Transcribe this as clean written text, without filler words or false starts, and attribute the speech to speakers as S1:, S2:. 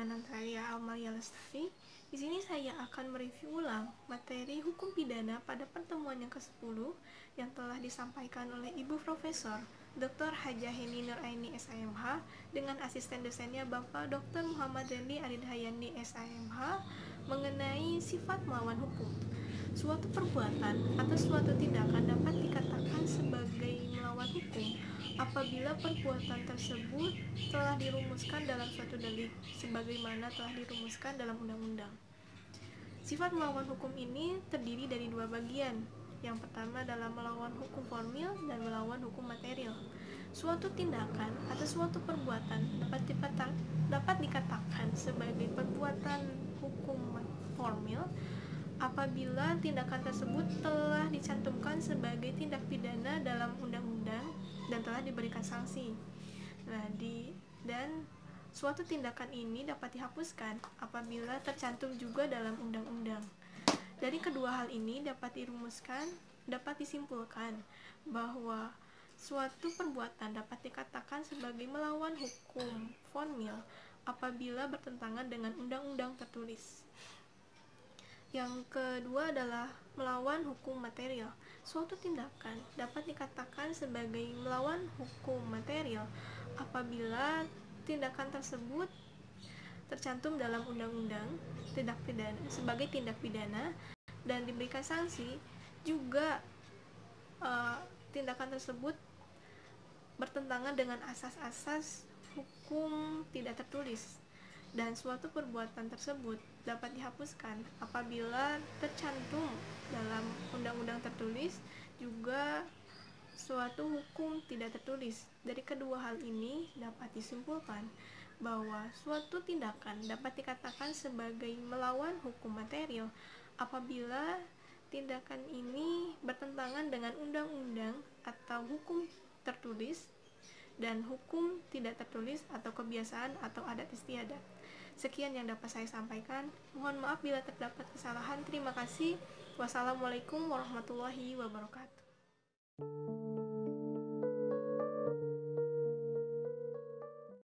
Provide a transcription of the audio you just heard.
S1: dengan saya Amalia Lestari. Di sini saya akan mereview ulang materi hukum pidana pada pertemuan yang ke-10 yang telah disampaikan oleh Ibu Profesor Dr. Hajah Heni Nuraini SAMH dengan asisten dosennya Bapak Dr. Muhammad Rendi Aridhayani SAMH mengenai sifat melawan hukum. Suatu perbuatan atau suatu tindakan dapat dikatakan sebagai melawan hukum apabila perbuatan tersebut telah dirumuskan dalam suatu delik sebagaimana telah dirumuskan dalam undang-undang. Sifat melawan hukum ini terdiri dari dua bagian. Yang pertama adalah melawan hukum formil dan melawan hukum material. Suatu tindakan atau suatu perbuatan dapat dikatakan sebagai perbuatan hukum formil apabila tindakan tersebut telah dicantumkan sebagai tindak pidana dalam undang-undang dan telah diberikan sanksi. Dan suatu tindakan ini dapat dihapuskan apabila tercantum juga dalam undang-undang. Dari kedua hal ini dapat disimpulkan bahwa suatu perbuatan dapat dikatakan sebagai melawan hukum formil apabila bertentangan dengan undang-undang tertulis. Yang kedua adalah melawan hukum material. Suatu tindakan dapat dikatakan sebagai melawan hukum material apabila tindakan tersebut tercantum dalam undang-undang sebagai tindak pidana dan diberikan sanksi. Juga tindakan tersebut bertentangan dengan asas-asas hukum tidak tertulis, dan suatu perbuatan tersebut dapat dihapuskan apabila tercantum dalam undang-undang tertulis juga suatu hukum tidak tertulis. Dari kedua hal ini dapat disimpulkan bahwa suatu tindakan dapat dikatakan sebagai melawan hukum material apabila tindakan ini bertentangan dengan undang-undang atau hukum tertulis dan hukum tidak tertulis atau kebiasaan atau adat istiadat. Sekian yang dapat saya sampaikan. Mohon maaf bila terdapat kesalahan. Terima kasih. Wassalamualaikum warahmatullahi wabarakatuh.